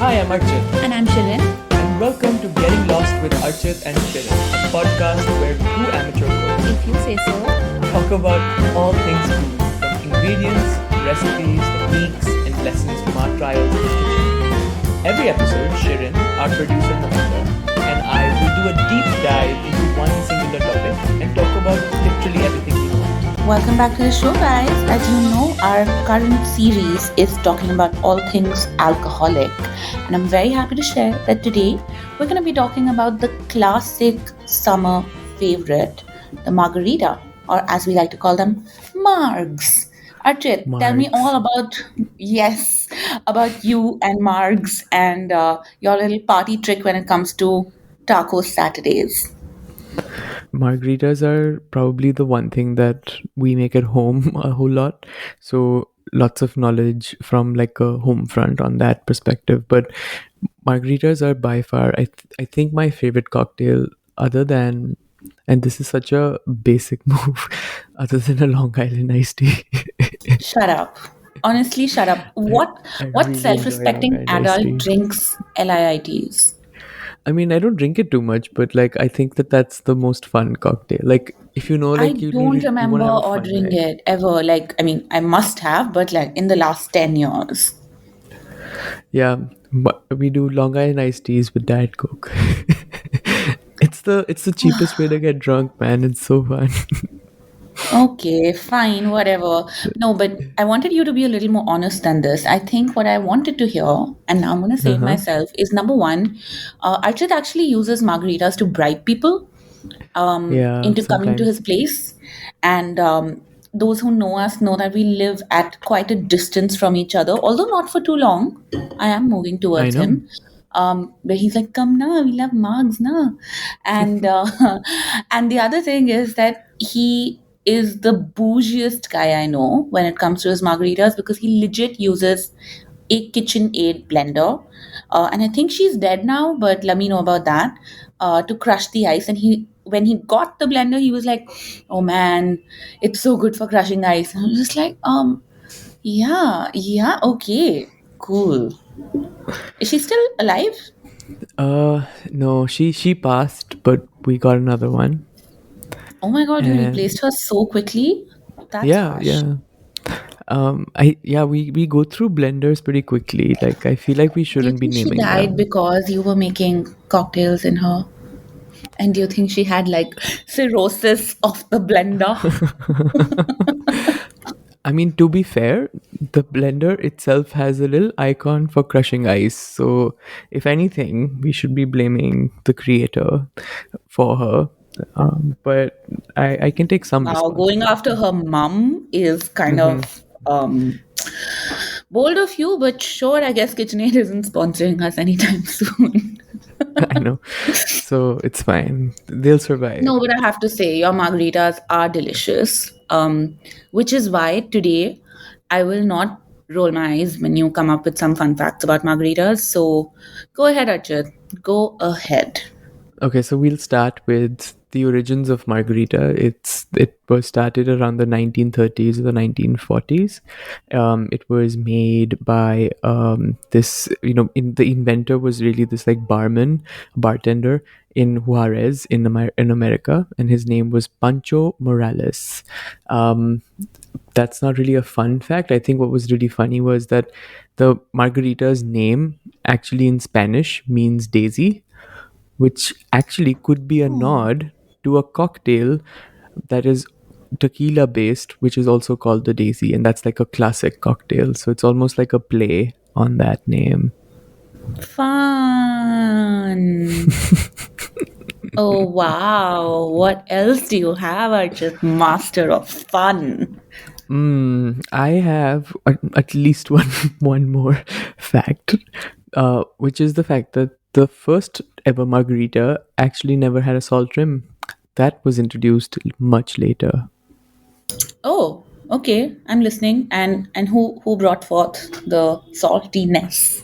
Hi, I'm Archit, And I'm Shirin. and welcome to Getting Lost with Archit and Shirin, a podcast where two amateur cooks If you say so. talk about all things food, from ingredients, recipes, techniques, and lessons from our trials in the kitchen. Every episode, Shirin, our producer Navita, and I will do a deep dive into one singular topic and talk about literally everything we know. Welcome back to the show, guys. As you know, our current series is talking about all things alcoholic. And I'm very happy to share that today we're going to be talking about the classic summer favorite, the margarita, or as we like to call them, margs. Archit, tell me Margs. all about you and margs and your little party trick when it comes to taco Saturdays. Margaritas are probably the one thing that we make at home a whole lot. So lots of knowledge from like a home front on that perspective. But margaritas are by far, I think, my favorite cocktail, other than, and this is such a basic move, other than a Long Island iced tea. Shut up. Honestly, shut up. I, What I what really enjoy Long self-respecting Island iced adult tea. drinks LIITs? I mean, I don't drink it too much, but like I think that that's the most fun cocktail. Like if you know, I like don't you want remember to have a fun ordering night. it ever. Like, I mean, I must have, but like in the last 10 years. Yeah, but we do Long Island iced teas with Diet Coke. It's the cheapest way to get drunk, man. It's so fun. Okay, fine, whatever. No, but I wanted you to be a little more honest than this. I think what I wanted to hear, and now I'm going to say Uh it huh. myself, is number one, Archit actually uses margaritas to bribe people Yeah, into coming to sometimes. his place. And those who know us know that we live at quite a distance from each other, although not for too long. I am moving I towards know. him. Where he's like, come na, we love mugs na. And and the other thing is that he is the bougiest guy I know when it comes to his margaritas because he legit uses a KitchenAid blender. And I think she's dead now, but let me know about that. To crush the ice. And when he got the blender, he was like, "Oh man, it's so good for crushing ice." And I was just like, yeah, yeah, okay, cool. Is she still alive? No, she passed, but we got another one. Oh my god, you And replaced her so quickly? That's yeah, harsh. yeah. We go through blenders pretty quickly. Like I feel like we Do you shouldn't be think she naming died them. because you were making cocktails in her? And do you think she had like cirrhosis of the blender? I mean, to be fair, the blender itself has a little icon for crushing ice. So, if anything, we should be blaming the creator for her. But I can take some Wow, going after responsibility. her mum is kind Hmm. of bold of you, but sure, I guess KitchenAid isn't sponsoring us anytime soon. I know. So, it's fine. They'll survive. No, but I have to say, your margaritas are delicious. Which is why today I will not roll my eyes when you come up with some fun facts about margaritas. So go ahead, Archit. Go ahead. Okay, so we'll start with the origins of margarita. It was started around the 1930s or the 1940s. It was made by this, in the inventor was really this like bartender in Juarez in America, and his name was Pancho Morales. Um, that's not really a fun fact. I think what was really funny was that the margarita's name actually in Spanish means daisy, which actually could be a Oh. nod to a cocktail that is tequila based, which is also called the Daisy, and that's like a classic cocktail. So it's almost like a play on that name. Fun. Oh, wow. What else do you have, Archit? Master of fun. I have at least one one more fact, which is the fact that the first ever margarita actually never had a salt rim. That was introduced much later. Oh, okay. I'm listening. And who brought forth the saltiness?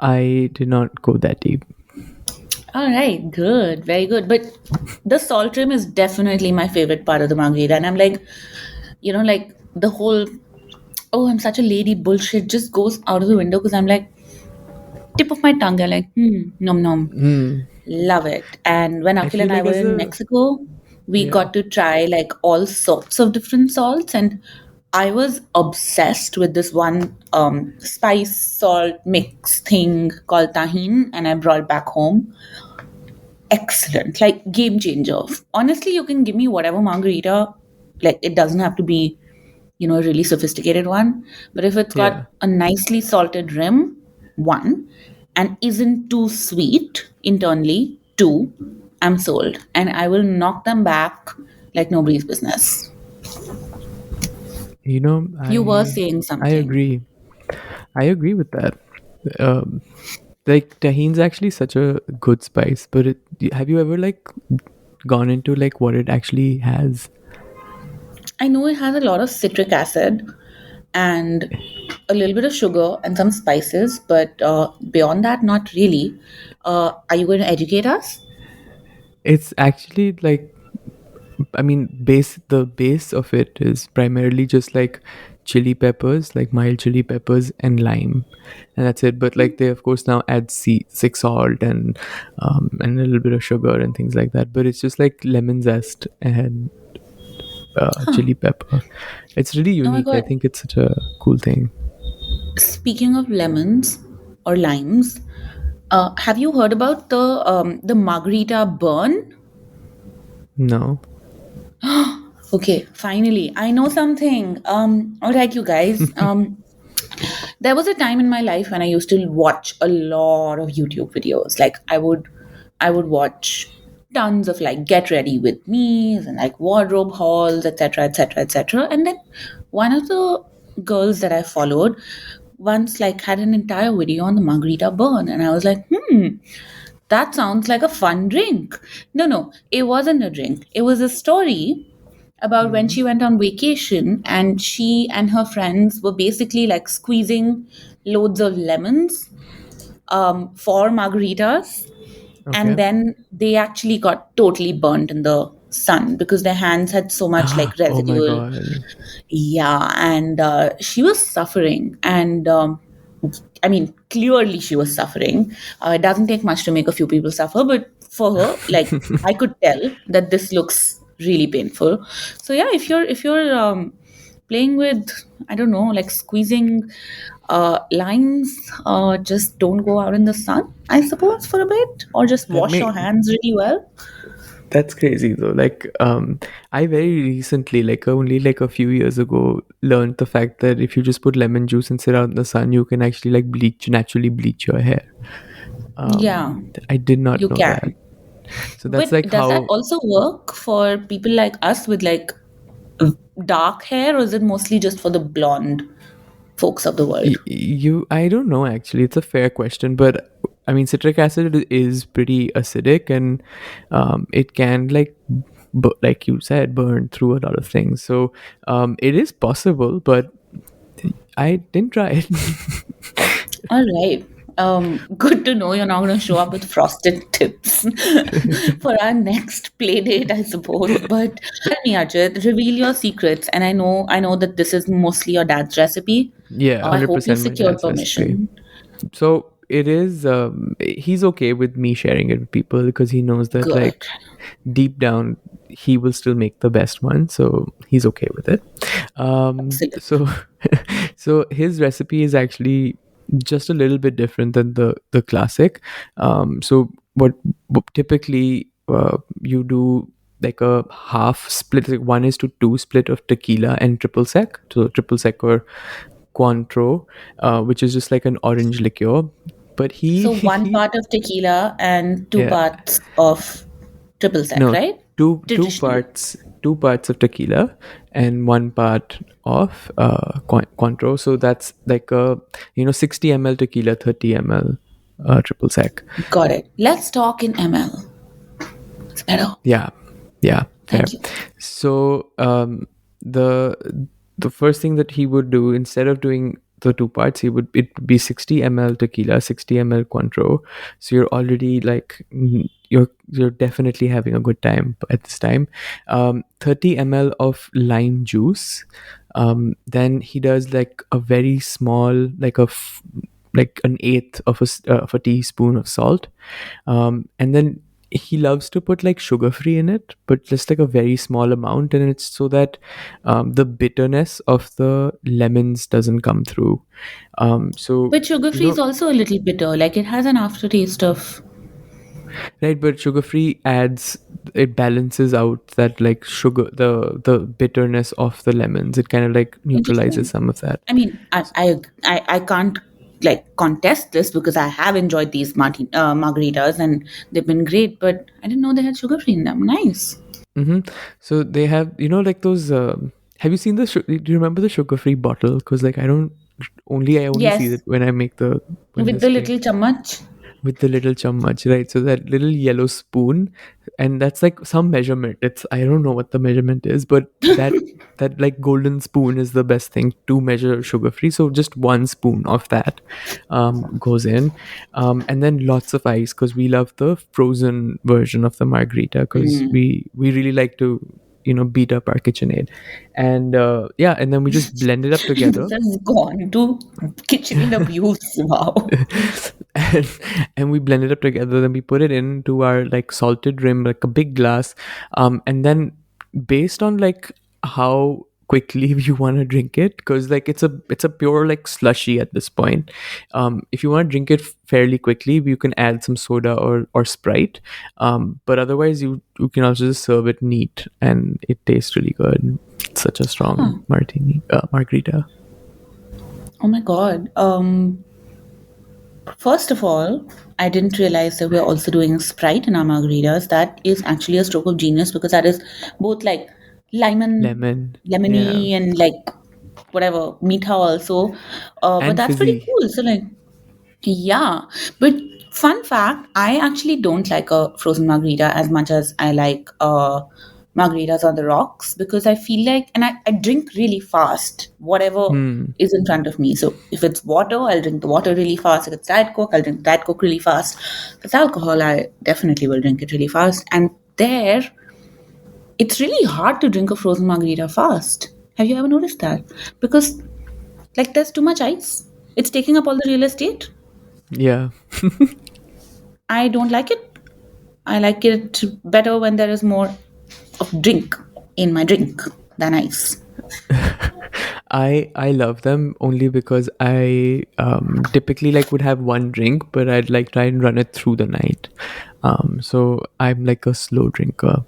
I did not go that deep. All right, good, very good. But the salt rim is definitely my favorite part of the margarita. And I'm like, like the whole, oh, I'm such a lady bullshit just goes out of the window because I'm like, tip of my tongue. They're like, nom nom. Mm. Love it. And when I Akhil feel and I like were as in a Mexico, we yeah got to try like all sorts of different salts. And I was obsessed with this one spice salt mix thing called tahin, and I brought it back home. Excellent, like game changer. Honestly, you can give me whatever margarita, like it doesn't have to be, a really sophisticated one, but if it's got yeah. a nicely salted rim, one, and isn't too sweet internally, two, I'm sold, and I will knock them back like nobody's business. You know, You were I saying I something. agree. I agree with that. Um, like tahin's actually such a good spice, but have you ever like gone into like what it actually has? I know it has a lot of citric acid and a little bit of sugar and some spices, but beyond that, not really. Are you going to educate us? It's actually like, I mean, the base of it is primarily just like chili peppers, like mild chili peppers and lime, and that's it. But like they of course now add sick salt and a little bit of sugar and things like that. But it's just like lemon zest and chili pepper. It's really Oh my unique. I god. think it's such a cool thing. Speaking of lemons or limes, have you heard about the margarita burn? No. Okay, finally, I know something. All right, you guys. There was a time in my life when I used to watch a lot of YouTube videos. Like I would watch tons of like get ready with me's and like wardrobe hauls, etc., etc., etc. And then one of the girls that I followed once like had an entire video on the margarita burn, and I was like, that sounds like a fun drink. No, no, it wasn't a drink. It was a story about when Hmm. she went on vacation and she and her friends were basically like squeezing loads of lemons for margaritas. And Okay. then they actually got totally burnt in the sun because their hands had so much like Oh my residual. god. Yeah, and she was suffering. And I mean, clearly she was suffering. It doesn't take much to make a few people suffer, but for her, like, I could tell that this looks really painful. So yeah, if you're playing with, I don't know, like squeezing limes, just don't go out in the sun, I suppose, for a bit, or just That wash may your hands really well. That's crazy though. Like, I very recently, like only like a few years ago, learned the fact that if you just put lemon juice and sit out in the sun, you can actually like naturally bleach your hair. Yeah, I did not you know that. can. So that's But like does that how also work for people like us with like dark hair, or is it mostly just for the blonde folks of the world? you. I don't know actually. It's a fair question, but I mean, citric acid is pretty acidic, and it can like. Like you said, burn through a lot of things. So it is possible, but I didn't try it. All right. Good to know you're not going to show up with frosted tips for our next play date, I suppose. But tell me, Ajit, reveal your secrets. And I know that this is mostly your dad's recipe. Yeah, I hope you 100% my secured dad's recipe. permission. So it is, he's okay with me sharing it with people because he knows that, Good. like, deep down, he will still make the best one. So he's okay with it. Excellent. So, so his recipe is actually just a little bit different than the classic. So what typically you do like a half split, like 1:2 split of tequila and triple sec. So triple sec or Cointreau, which is just like an orange liqueur. But he, So one he, part of tequila and two yeah, parts of triple sec, no, right? two Traditional. parts, two parts of tequila and one part of Cointreau. So that's like a 60 ml tequila, 30 ml triple sec. Got it. Let's talk in ML. It's better. Yeah, yeah, fair. Thank you. So the the first thing that he would do instead of doing the two parts, it would be 60 ml tequila, 60 ml Cointreau. So you're already like you're definitely having a good time at this time. 30 ml of lime juice. Then he does like a very small, like like an eighth of a teaspoon of salt. And then he loves to put like sugar free in it, but just like a very small amount, and it's so that the bitterness of the lemons doesn't come through. So But sugar you free is know, also a little bitter. Like it has an aftertaste of. right? But sugar free adds, it balances out that like sugar, the bitterness of the lemons. It kind of like neutralizes Interesting. some of that. I mean, I can't like contest this because I have enjoyed these margaritas and they've been great, but I didn't know they had sugar free in them. Nice. Hmm. So they have, like those. Have you seen the? Do you remember the sugar-free bottle? Because like I only see Yes, it when I make the when with this the drink little chammach. with the little chammach, right? So that little yellow spoon, and that's like some measurement. It's, I don't know what the measurement is, but that like golden spoon is the best thing to measure sugar free. So just one spoon of that goes in, and then lots of ice because we love the frozen version of the margarita because Mm. we really like to beat up our KitchenAid, and yeah, and then we just blend it up This together. has gone to kitchen abuse. Wow. and, and we blend it up together, then we put it into our like salted rim, like a big glass, and then based on like how quickly you want to drink it, because like it's a pure like slushy at this point. If you want to drink it fairly quickly, you can add some soda or Sprite, but otherwise you can also just serve it neat and it tastes really good. It's such a strong Huh. margarita. Oh my God. First of all, I didn't realize that we're also doing Sprite in our margaritas. That is actually a stroke of genius because that is both like Lemon, yeah, lemony, and like whatever, meetha also. But and that's pretty fizzy. cool. So like, yeah, but fun fact, I actually don't like a frozen margarita as much as I like margaritas on the rocks because I feel like, and I drink really fast, whatever Hmm. is in front of me. So if it's water, I'll drink the water really fast. If it's Diet Coke, I'll drink Diet Coke really fast. If it's alcohol, I definitely will drink it really fast. And there, it's really hard to drink a frozen margarita fast. Have you ever noticed that? Because like there's too much ice. It's taking up all the real estate. Yeah. I don't like it. I like it better when there is more of drink in my drink than ice. I love them only because I typically like would have one drink, but I'd like try and run it through the night. So I'm like a slow drinker.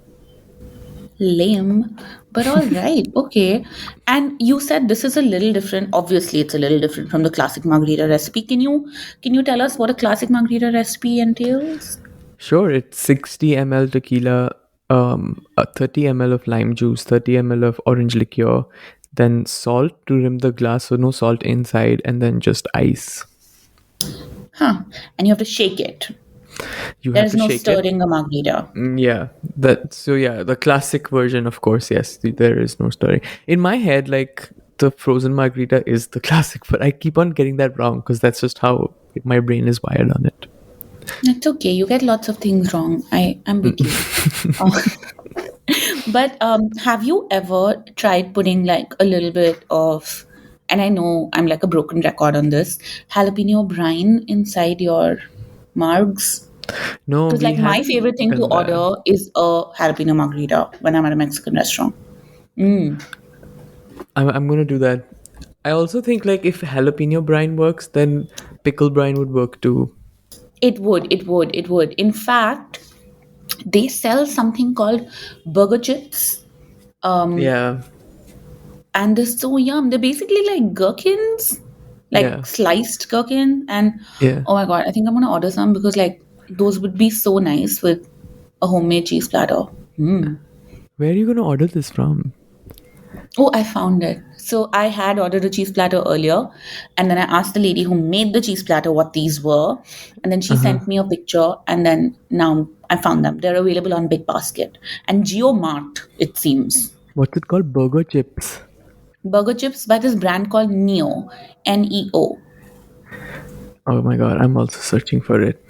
Lame, but all right, okay. And you said this is a little different. Obviously, it's a little different from the classic margarita recipe. Can you tell us what a classic margarita recipe entails? Sure, it's 60 ml tequila, 30 ml of lime juice, 30 ml of orange liqueur, then salt to rim the glass, so no salt inside, and then just ice. Huh? And you have to shake it. You There have is to no shake it. stirring a margarita. Yeah, the classic version, of course. Yes, there is no story in my head. Like the frozen margarita is the classic, but I keep on getting that wrong because that's just how my brain is wired on it. It's okay. You get lots of things wrong. I'm with you. Uh, but have you ever tried putting like a little bit of, and I know I'm like a broken record on this, jalapeno brine inside your margs? No, Because we like my haven't favorite thing to done that. order is a jalapeno margarita when I'm at a Mexican restaurant. Mm. I'm gonna do that. I also think like if jalapeno brine works, then pickle brine would work too. It would. In fact, they sell something called burger chips. Um, Yeah, and they're so yum. They're basically like gherkins, like yeah, sliced gherkin. And yeah. oh my god, I think I'm gonna order some because like those would be so nice with a homemade cheese platter. Mm. Where are you gonna order this from? Oh, I found it. So I had ordered a cheese platter earlier, and then I asked the lady who made the cheese platter what these were, and then she Uh huh. sent me a picture, and then now I found them. They're available on Big Basket and GeoMart, it seems. What's it called? Burger chips. Burger chips by this brand called Neo, Neo. Oh my god, I'm also searching for it.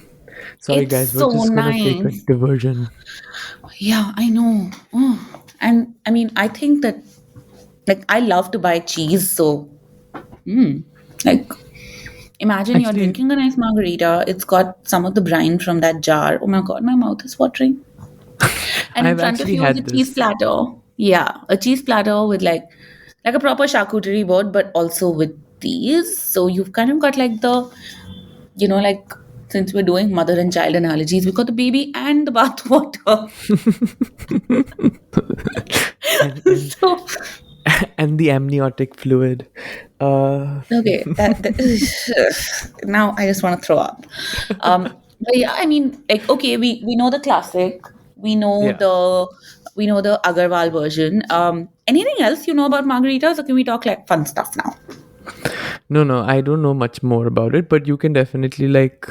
Sorry It's guys, we're so just gonna take a nice. diversion. Yeah, I know. Oh. And I mean, I think that like I love to buy cheese, so like Imagine you're Actually, drinking a nice margarita, it's got some of the brine from that jar. Oh my god, my mouth is watering. And in I've front of actually you is a had cheese this. platter. Yeah, a cheese platter with like a proper charcuterie board, but also with these. So you've kind of got like the, like since we're doing mother and child analogies, we've got the baby and the bath water. and and So and the amniotic fluid. Uh, okay, that now I just want to throw up. But yeah, I mean, like, okay, we know the classic, we know yeah. the Agarwal version. Anything else you know about margaritas, or can we talk like fun stuff now? No, no, I don't know much more about it, but you can definitely like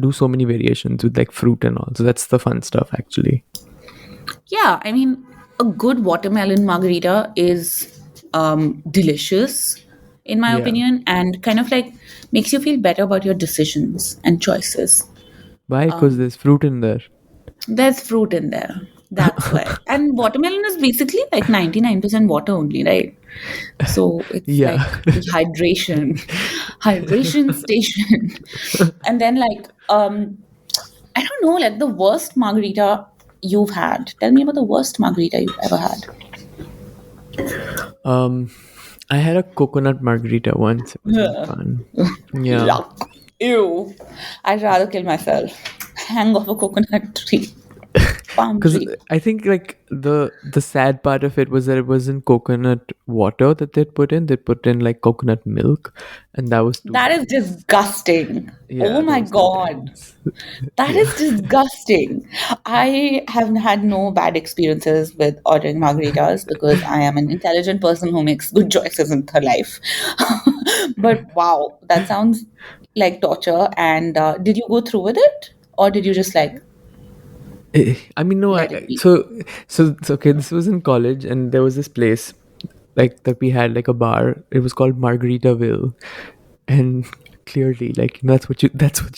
do so many variations with like fruit and all. So that's the fun stuff, actually. Yeah, I mean, a good watermelon margarita is delicious, in my Yeah. opinion, and kind of like makes you feel better about your decisions and choices. Why? Because there's fruit in there. There's fruit in there. That's why. And watermelon is basically like 99% water only, right? So it's Yeah. like hydration, hydration station. And then like I don't know, like the worst margarita you've had. Tell me about the worst margarita you've ever had. um, I had a coconut margarita once. It wasn't Yeah. fun. Yeah. Yuck. Ew. I'd rather kill myself. Hang off a coconut tree. Palm Because tree. I think like the sad part of it was that it wasn't coconut water that they'd put in. They put in like coconut milk, and that was too That is bad. disgusting. Oh Yeah, that my was too god. dense. That Yeah. is disgusting. I have had no bad experiences with ordering margaritas because I am an intelligent person who makes good choices in her life. But wow, that sounds like torture. And did you go through with it? Or did you just like I mean, no. let it be? So okay. This was in college, and there was this place like that we had like a bar. It was called Margaritaville, and clearly, like that's what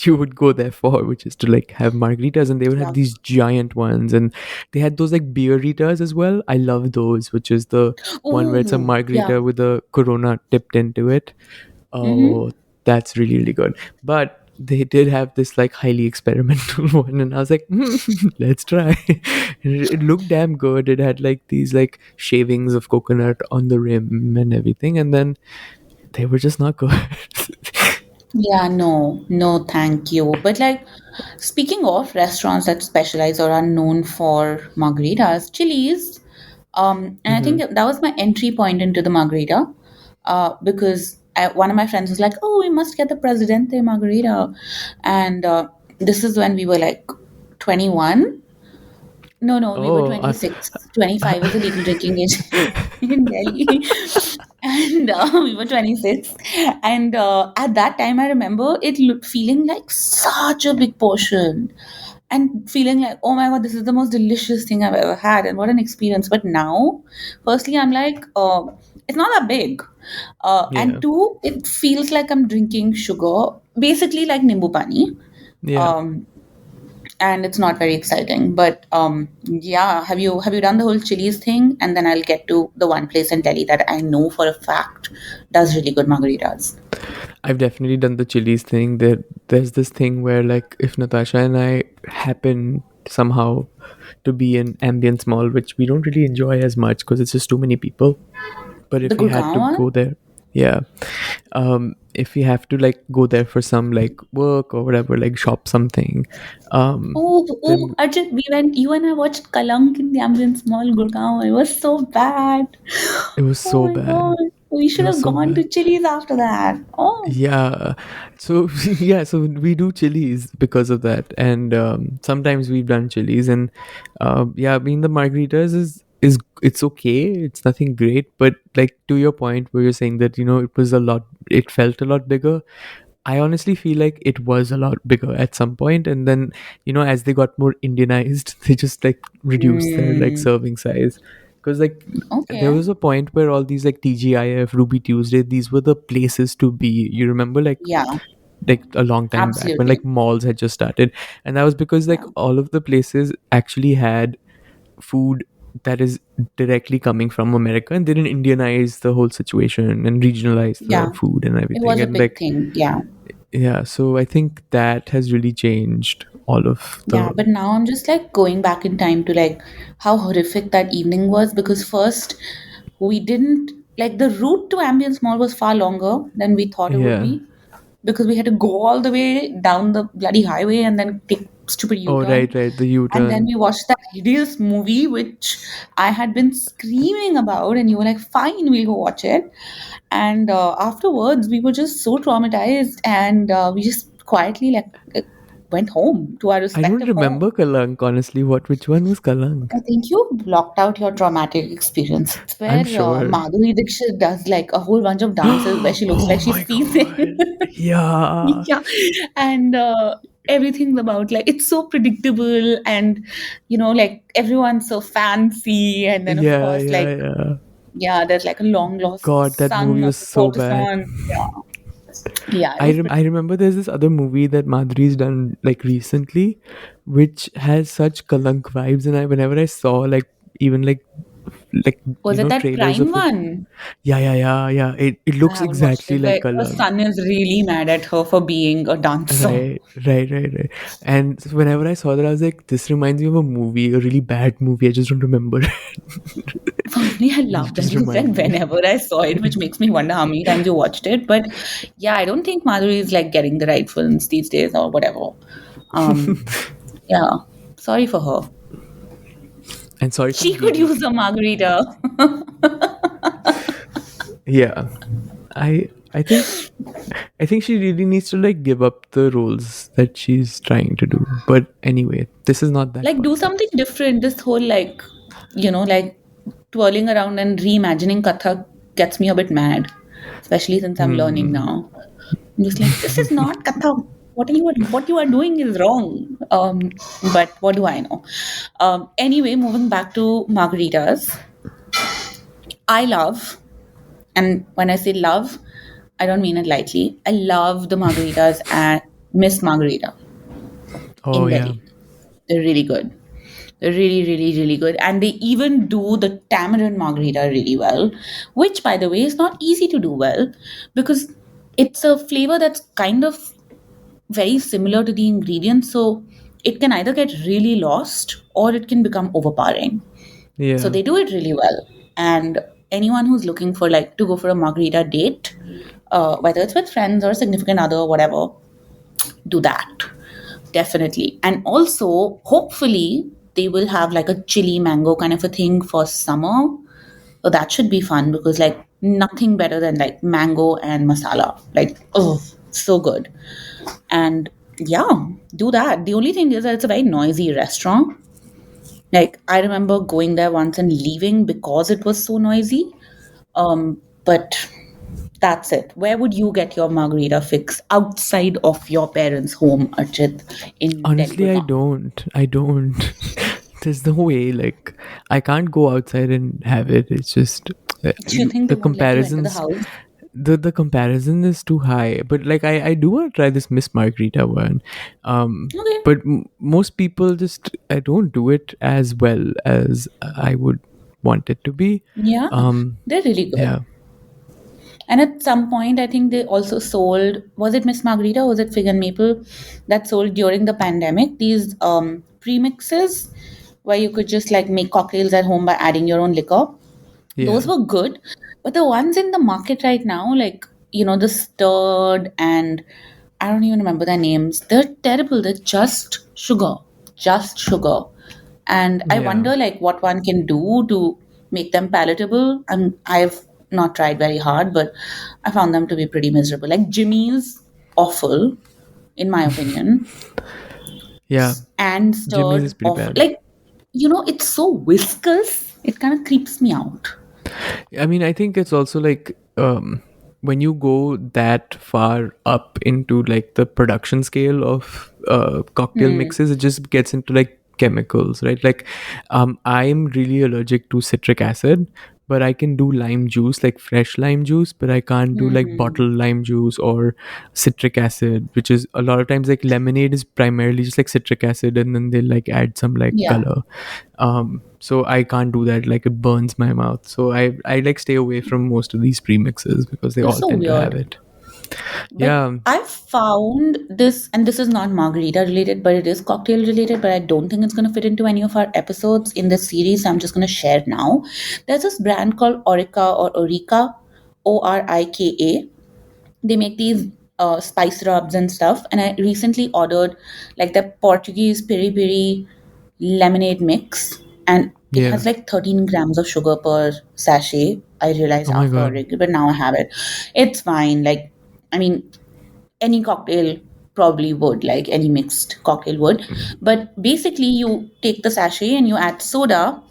you would go there for, which is to like have margaritas, and they would have Yeah. these giant ones, and they had those like beeritas as well. I love those, which is the one where it's a Oh, yeah. margarita with a Corona tipped into it. Mm-hmm. Oh, that's really, really good. But they did have this like highly experimental one, and I was like, let's try. And it looked damn good. It had like these like shavings of coconut on the rim and everything, and then they were just not good. Yeah, no, no, thank you. But like, speaking of restaurants that specialize or are known for margaritas, Chili's, and I Hmm. think that was my entry point into the margarita, because one of my friends was like, "Oh, we must get the Presidente margarita," and this is when we were like 21. No, no, we were Oh, 26. 25 is the legal drinking age in Delhi. And we were 26. And at that time, I remember feeling like such a big portion and feeling like, oh my God, this is the most delicious thing I've ever had. And what an experience. But now, firstly, I'm like, it's not that big. And yeah, two, it feels like I'm drinking sugar, basically like nimbu pani. yeah. Um, and it's not very exciting. But yeah, have you done the whole Chili's thing? And then I'll get to the one place in Delhi that I know for a fact does really good margaritas. I've definitely done the Chili's thing. There's this thing where like if Natasha and I happen somehow to be in ambience mall, which we don't really enjoy as much because it's just too many people. But The if we had Gurgaon to one? go there, yeah, if we have to like go there for some like work or whatever, like shop something, Oh, oh, then Arjun, you and I watched Kalank in the Ambience Mall, Gurgaon. It was so bad. it was Oh so my bad. God. We It should was have so gone bad. to Chili's after that. Oh, Yeah. So yeah, so we do chilies because of that. And sometimes we've done chilies, and yeah, I mean the margaritas is it's okay. It's nothing great, but like to your point where you're saying that, it felt a lot bigger. I honestly feel like it was a lot bigger at some point, and then as they got more Indianized, they just like reduced their like mm, serving size. Because like there okay. was a point where all these like TGIF, Ruby Tuesday, these were the places to be. You remember Yeah, like a long time back when absolutely. like malls had just started, and that was because like Yeah. all of the places actually had food that is directly coming from America, and they didn't Indianize the whole situation and regionalize the Yeah, food and it everything. was a And big like, thing. Yeah. yeah, so I think that has really changed all of Yeah, the. but now I'm just like going back in time to like how horrific that evening was, because first we didn't like the route to Ambience Mall was far longer than we thought it would Yeah. be, because we had to go all the way down the bloody highway and then take stupid Oh, U-turn. right, right. The And then U-turn. we watched that hideous movie which I had been screaming about, and you were like, "Fine, we'll go watch it." And afterwards, we were just so traumatized, and we just quietly went home to our I don't respective home. remember Kalank, honestly. Which one was Kalank? I think you blocked out your traumatic experience. It's where I'm sure. Madhuri Dixit does like a whole bunch of dances where she looks like Oh she's my seizing. god. Yeah. Yeah, and everything's about like it's so predictable, and like everyone's so fancy, and then of Yeah, course yeah, like yeah. yeah, there's like a long lost God, that son movie of was the so bad. courtesan. Yeah, yeah, it was I pretty. remember there's this other movie that Madhuri's done like recently, which has such Kalank vibes, and I whenever I saw like even like Was it that trailers Prime of it. one? Yeah, yeah, yeah, yeah. It I looks haven't watched exactly it, like where her Kalank. son is really mad at her for being a dancer. Right, right, right, right. And so whenever I saw that, I was like, this reminds me of a movie, a really bad movie. I just don't remember. Funny, I You love that just you remind said me. whenever I saw it, which makes me wonder how many times you watched it. But yeah, I don't think Madhuri is like getting the right films these days or whatever. Um, yeah, sorry for her. And sorry for She the could use BBC. a margarita. Yeah, I think she really needs to like give up the roles that she's trying to do. But anyway, this is not that Like, do podcast. something different. This whole like twirling around and reimagining Kathak gets me a bit mad, especially since I'm learning Hmm. now. I'm just like, this is not Kathak. What you are doing is wrong. But what do I know? Anyway, moving back to margaritas, I love, and when I say love, I don't mean it lightly. I love the margaritas at Miss Margarita Oh in yeah, Delhi. They're really good. They're really, really, really good. And they even do the tamarind margarita really well, which, by the way, is not easy to do well because it's a flavor that's kind of very similar to the ingredients. So it can either get really lost or it can become overpowering. So yeah. they do it really well. And anyone who's looking for like to go for a margarita date, whether it's with friends or significant other or whatever, do that. Definitely. And also, hopefully, they will have like a chili mango kind of a thing for summer. So that should be fun because like nothing better than like mango and masala. Like, oh, so good. And yeah, do that. The only thing is that it's a very noisy restaurant. Like I remember going there once and leaving because it was so noisy. But that's it. Where would you get your margarita fix outside of your parents' home, Archit, in Delhi, Honestly, I Gurgaon? don't. I don't. There's no way. Like, I can't go outside and have it. It's just Do you think they the won't let you enter the comparisons. house? The comparison is too high. But like, I do want to try this Miss Margarita one. Okay. But most people just I don't do it as well as I would want it to be. Yeah, Um, they're really good. yeah, And at some point, I think they also sold, was it Miss Margarita or was it Fig and Maple that sold during the pandemic? These premixes where you could just like make cocktails at home by adding your own liquor. Those yeah, were good. But the ones in the market right now, like, the stirred and I don't even remember their names, they're terrible. They're just sugar. Just sugar. And I yeah. wonder like what one can do to make them palatable. I've not tried very hard, but I found them to be pretty miserable. Like Jimmy's awful, in my opinion, Yeah, and Jimmy's is stirred pretty awful. bad. Like, it's so viscous. It kind of creeps me out. I mean, I think it's also like when you go that far up into like the production scale of cocktail Hmm. mixes, it just gets into like chemicals, right? Like, I'm really allergic to citric acid, but I can do lime juice, like fresh lime juice, but I can't do like Hmm. bottled lime juice or citric acid, which is a lot of times like lemonade is primarily just like citric acid and then they like add some like Yeah, color. So I can't do that, like it burns my mouth. So I like stay away from most of these premixes because they that's all so tend to have weird. it. But Yeah, I've found this, and this is not margarita related, but it is cocktail related. But I don't think it's going to fit into any of our episodes in this series. So I'm just going to share now. There's this brand called Orica or Orica, Orika. They make these spice rubs and stuff. And I recently ordered like the Portuguese piri piri lemonade mix, and it yeah. has like 13 grams of sugar per sachet. I realized Oh my after god. ordering it, but now I have it. It's fine. Like, I mean, any cocktail probably would, like any mixed cocktail would. But basically, you take the sachet and you add soda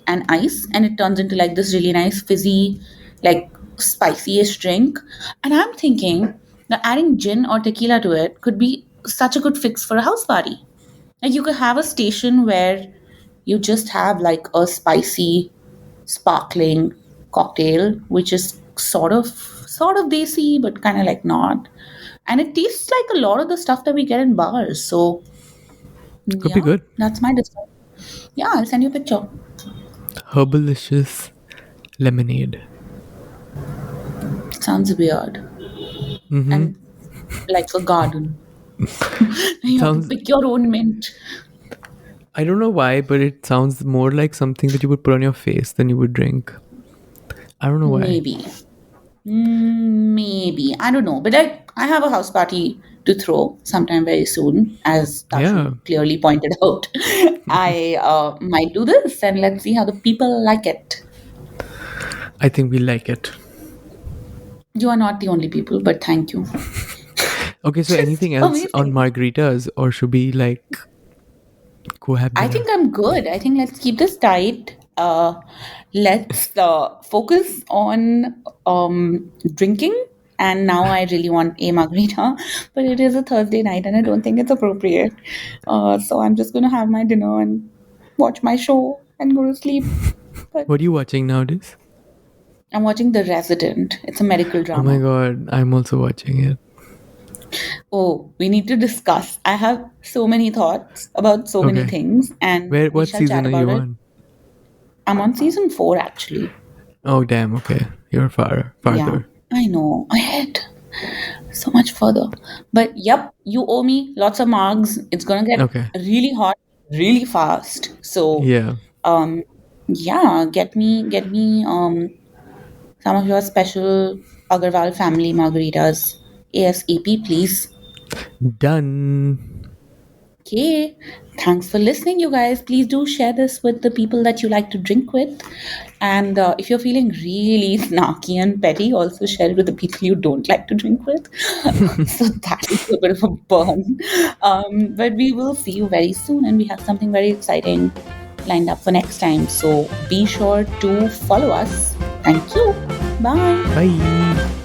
and ice, and it turns into like this really nice fizzy, like spicy-ish drink. And I'm thinking that adding gin or tequila to it could be such a good fix for a house party. Like you could have a station where you just have like a spicy, sparkling cocktail, which is sort of desi, but kind of like not. And it tastes like a lot of the stuff that we get in bars. So Could be yeah, good. that's my decision. Yeah, I'll send you a picture. Herbalicious lemonade. It sounds weird. Mm-hmm. And like a garden. It You have to sounds, pick your own mint. I don't know why, but it sounds more like something that you would put on your face than you would drink. I don't know why. Maybe. Maybe. I don't know. But I have a house party to throw sometime very soon, as Yeah, Tashu clearly pointed out. I might do this and let's see how the people like it. I think we like it. You are not the only people, but thank you. Okay, so Just anything else on amazing. margaritas, or should we like go have I dinner? think I'm good. I think let's keep this tight. Let's focus on drinking. And now I really want a margarita, but it is a Thursday night and I don't think it's appropriate. So I'm just going to have my dinner and watch my show and go to sleep. But What are you watching nowadays? I'm watching The Resident. It's a medical Oh my drama. god, I'm also watching it. Oh, we need to discuss. I have so many thoughts about so many Okay. things, and Where we what shall chat season are about you it. on? I'm on season 4 actually. Oh damn, okay. You're Yeah, farther. I know. Ahead. So much further. But yep, you owe me lots of margs. It's gonna get Okay. really hot really fast. So Yeah. um yeah, get me some of your special Agarwal family margaritas ASAP, please. Done. Okay. Thanks for listening, you guys. Please do share this with the people that you like to drink with. And if you're feeling really snarky and petty, also share it with the people you don't like to drink with. So that is a bit of a burn. But we will see you very soon, and we have something very exciting lined up for next time. So be sure to follow us. Thank you. Bye. Bye.